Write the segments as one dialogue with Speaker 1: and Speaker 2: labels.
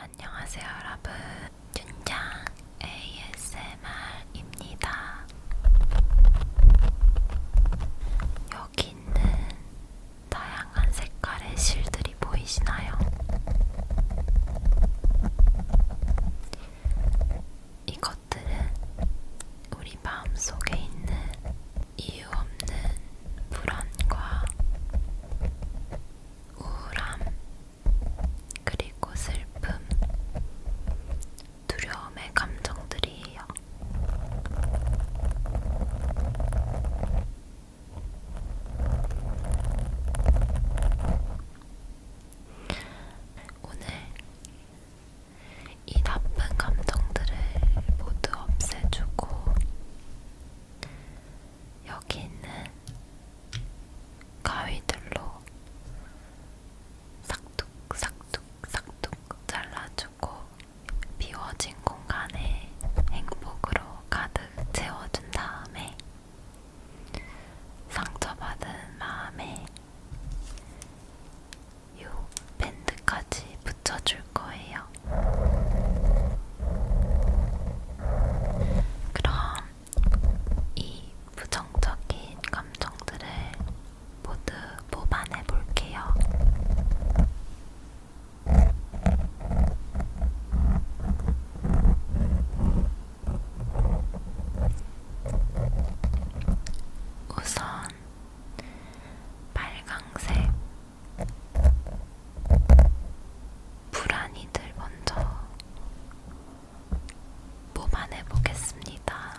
Speaker 1: 안녕하세요 여러분, 준장 ASMR입니다. 여기 있는 다양한 색깔의 실들이 보이시나요? 이것들은 우리 마음속에 있는 이유 없는 불안과 우울함, 그리고 슬픔, 두려움의 감정들이에요. 오늘 이 나쁜 감정들을 모두 없애주고 여기 있는 가위들로 싹둑 잘라주고 비워진 공간에 행복으로 가득 채워준 다음에 상처받은 마음에 이 밴드까지 붙여줄 거예요. 그럼 이 부정적인 감정들을 모두 뽑아내 볼게요. 우선 빨강색 불안이들 먼저 뽑아내 보겠습니다.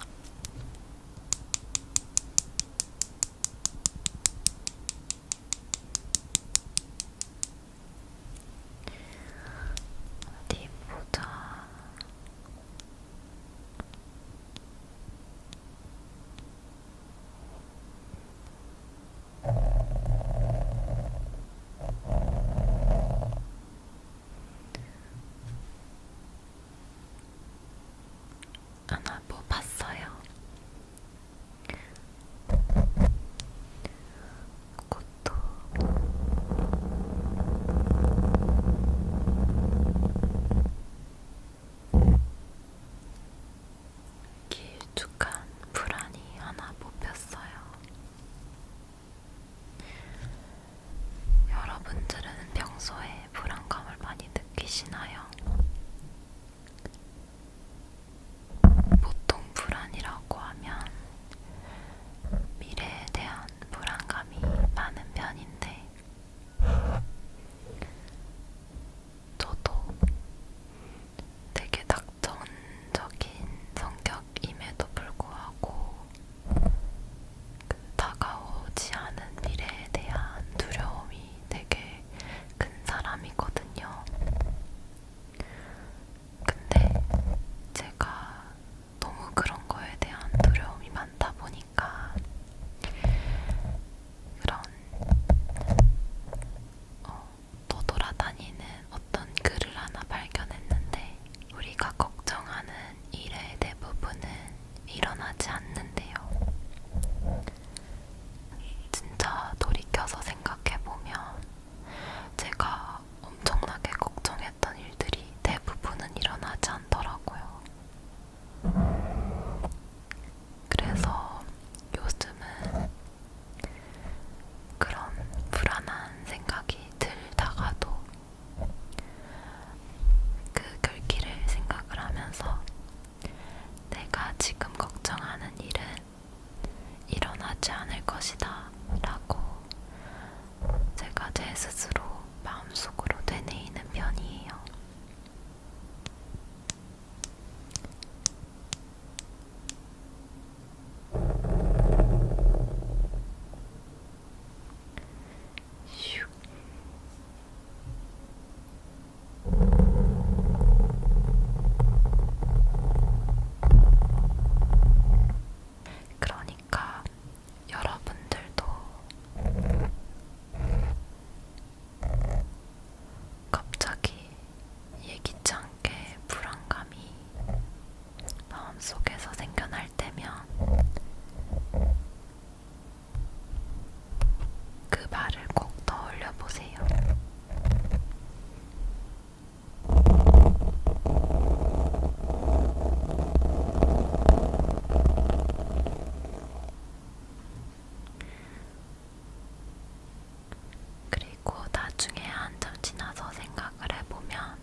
Speaker 1: 그리고 나중에 한참 지나서 생각을 해보면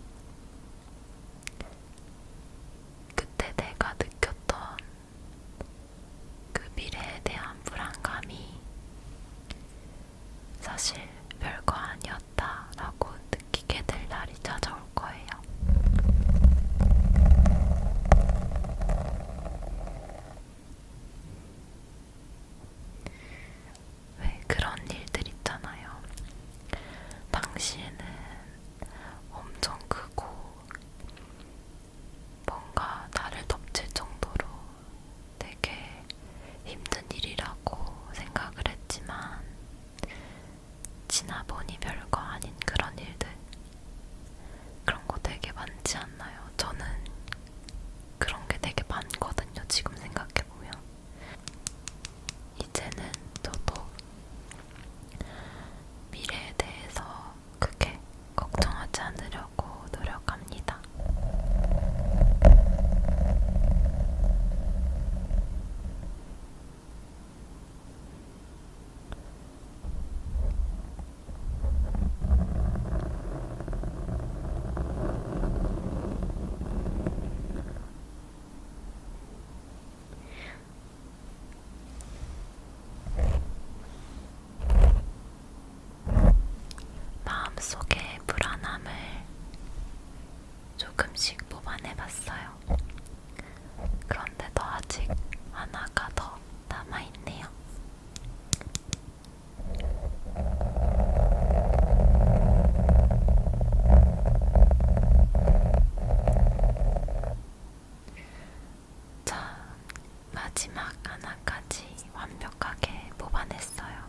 Speaker 1: 그때 내가 느꼈던 그 미래에 대한 불안감이 사실 별거 아니었다라고 느끼게 될 날이 찾아올 거예요. 왜 그런 일들 있잖아요. 당시에는 엄청 크고 뭔가 나를 덮칠 정도로 되게 힘든 일이라고 생각을 했지만 지나보니 별거 아닌 그런 일들, 그런 거 되게 많지 않나요? 저는 그런 게 되게 많거든요. 지금 생각해보면. 이제는 저도 미래에 대해서 크게 걱정하지 않으려고 노력합니다. 마음속의 불안함을 조금씩 뽑아내봤어요. 그런데도 아직 하나가 더 남아있네요. 자, 마지막 하나까지 완벽하게 뽑아냈어요.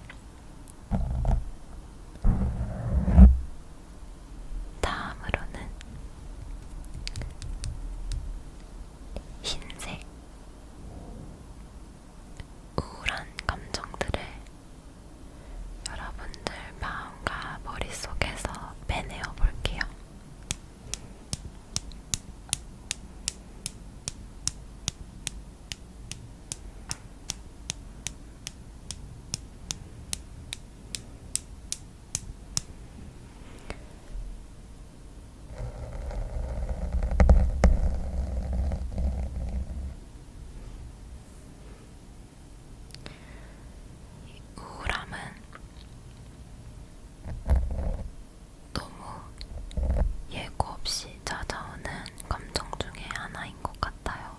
Speaker 1: 다음으로는 흰색, 우울한 감정들을 여러분들 마음과 머릿속에서 빼내어 볼게요. 우울함은 너무 예고 없이 찾아오는 감정 중에 하나인 것 같아요.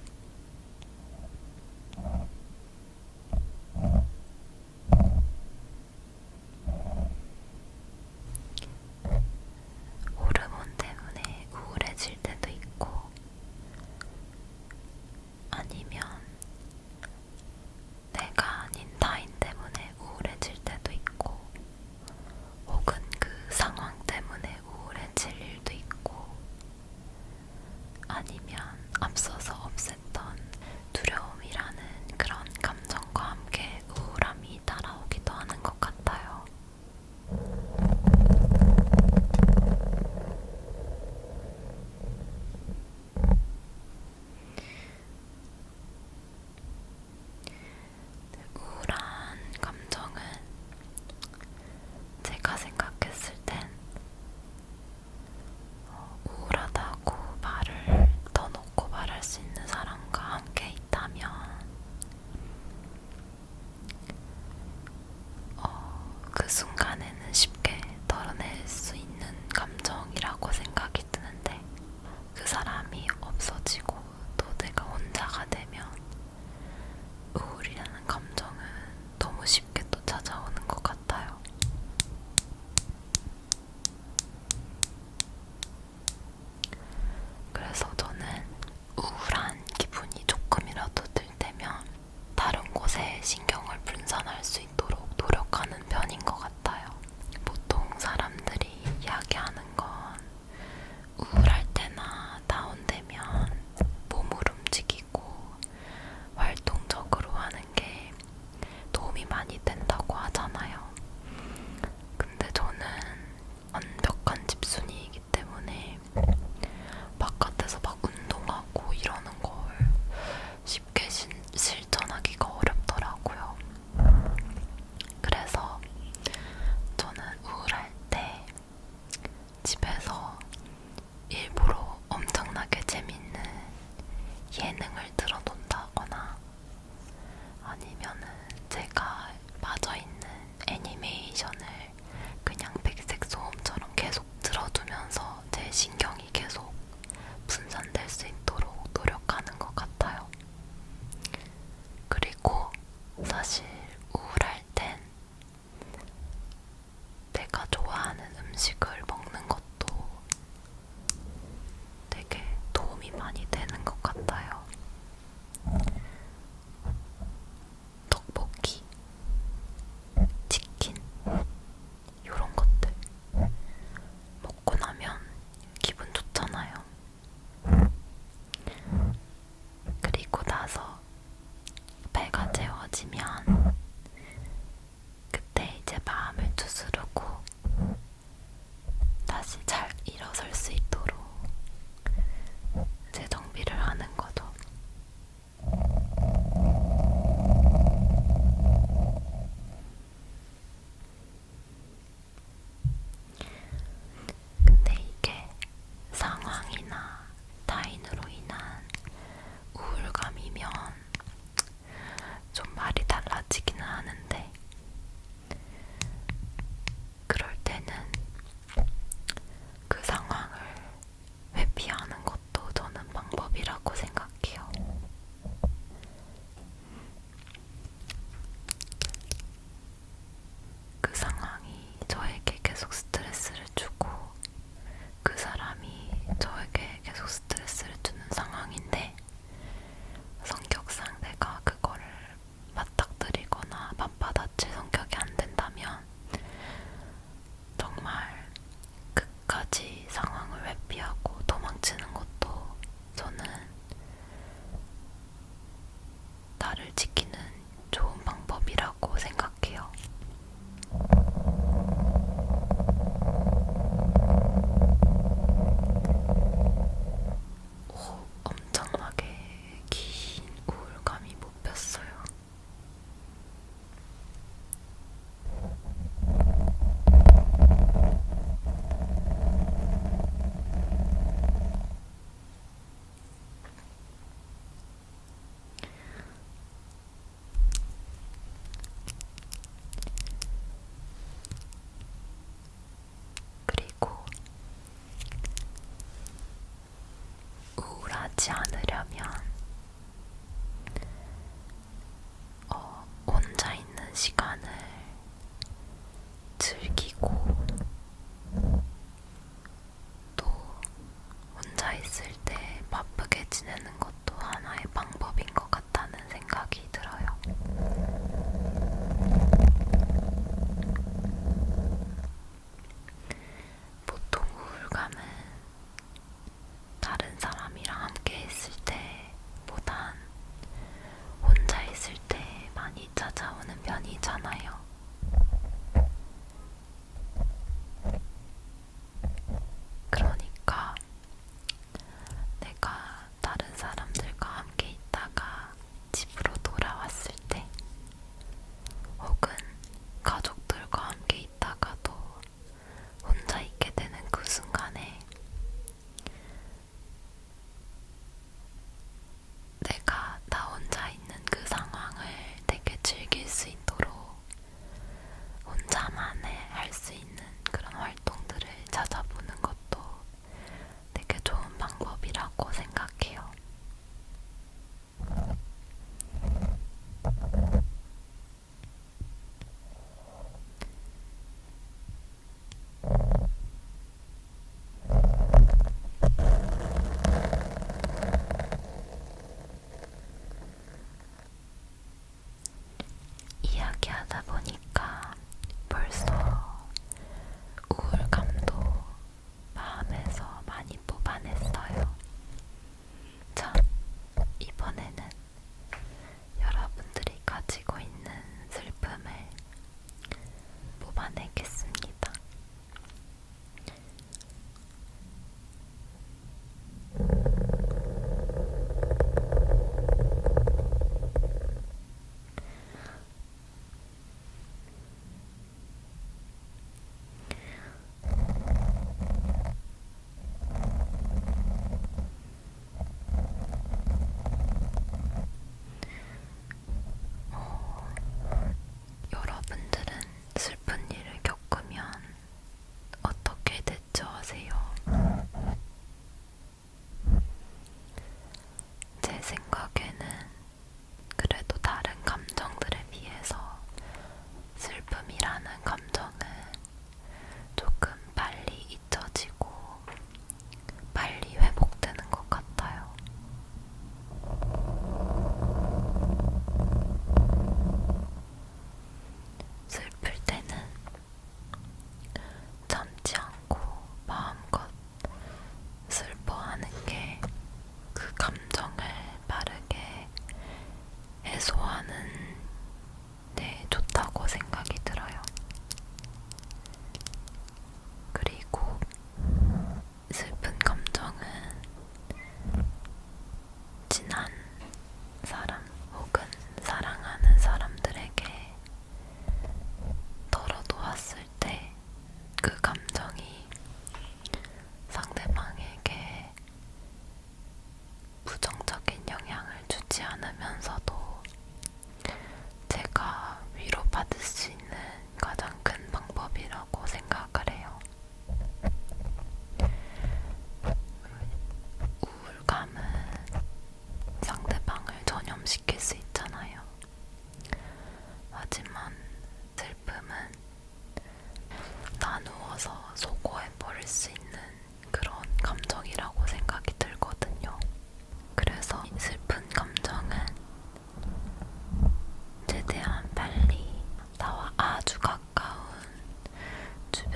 Speaker 1: 호르몬 때문에 우울해질 때도 있고, 아니면 내가 아닌 타인 때문에 우울해질 때도 있고, 혹은 그 상황 때문에 우울해질 일도 있고, 아니면 앞서서 없앴던 두려움이라는 그런 감정과 함께 우울함이 따라오기도 하는 것 같아요. 우울한 감정은 제가 생각했을 땐 우울하다고 말을 더 음식을 먹는 것도 되게 도움이 많이 되는 것 같아요. 떡볶이, 치킨, 이런 것들 먹고 나면 기분 좋잖아요. 그리고 나서 배가 채워지면 그때 이제 마음을 추스르고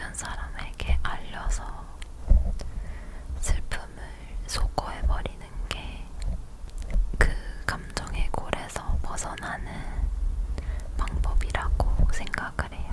Speaker 1: 주변 사람에게 알려서 슬픔을 소거해버리는 게 그 감정의 골에서 벗어나는 방법이라고 생각을 해요.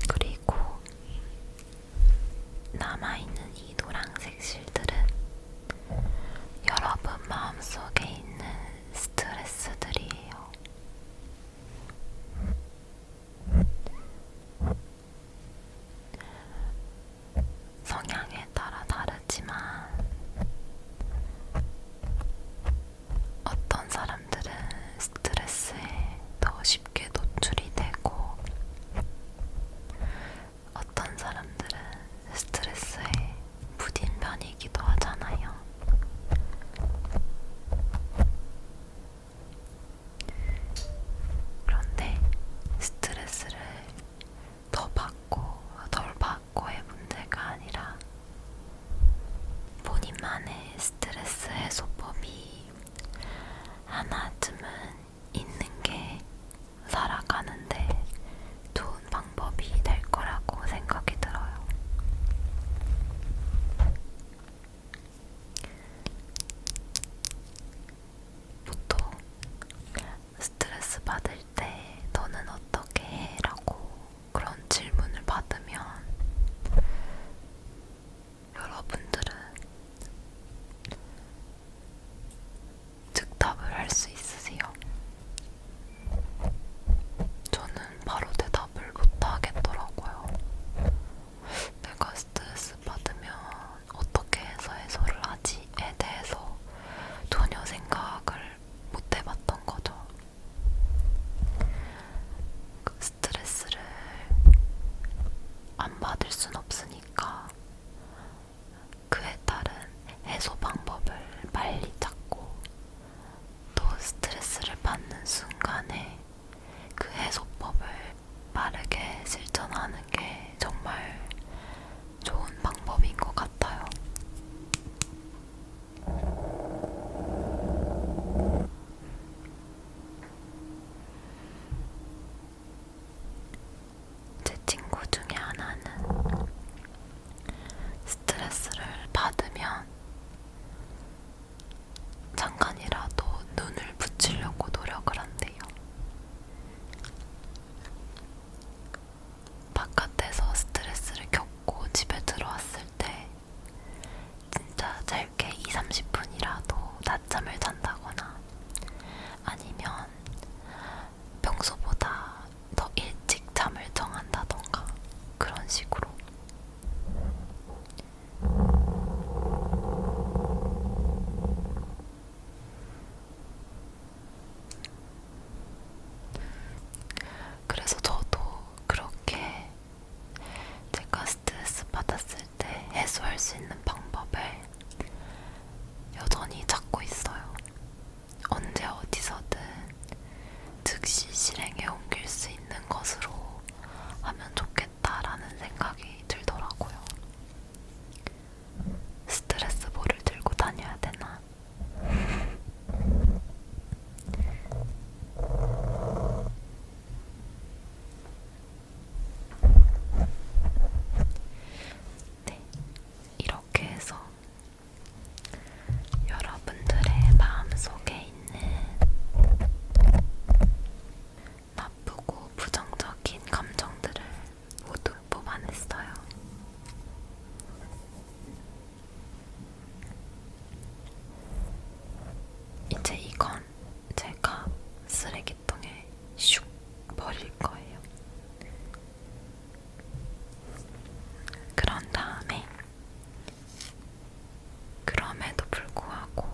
Speaker 1: 그리고 남아있는 이 노란색 실들은 여러분 마음속에 있는 스트레스들이에요. 성향에 따라 다르지만 어떤 사람들은 스트레스에 더 쉽게 노출이 되고 어떤 사람들은 스트레스에 무딘 편이기도 하잖아요. 그런데 스트레스를 더 받고 덜 받고의 문제가 아니라 본인만의 스트레스 해소법이 하나쯤은 있는 게 살아가는데 좋은 방법이 될 거라고 생각이 들어요. 보통 스트레스 받을 때 너는 어떻게 해? 라고 그런 질문을 받으면 여러분들은 즉답을 할 수 있으세요? 저는 바로 대답을 못 하겠더라고요. 내가 스트레스 받으면 어떻게 해서 해소를 하지에 대해서 전혀 생각을 못 해봤던 거죠. 그 스트레스를 안 받을 순 없으니까 그에 따른 해소 방법을 빨리 찾고 또 스트레스를 받는 순간에 그 해소법을 빠르게 실천하는 게 정말 좋은 방법인 것 같아요. 제 친구 중에 하나는 스트레스를 받으면 잠깐이라도 눈을 붙이려고 노력을 한대요. 바깥에서 스트레스를 겪고 집에 들어왔을 때 진짜 짧게 20-30분이라도 낮잠을 잔다거나 아니면 평소보다 더 일찍 잠을 정한다던가 그런 식으로 그래서 저도 그렇게 제가 스트레스 받았을 때 해소할 수 있는 방법을 여전히 찾고 있어요. 언제 어디서든 즉시 실행에 옮길 수 있는 것으로 하면 좋겠다라는 생각이 들더라고요. 스트레스볼을 들고 다녀야 되나? 네, 이렇게 해서 이제 이건 제가 쓰레기통에 슉 버릴 거예요. 그런 다음에 그럼에도 불구하고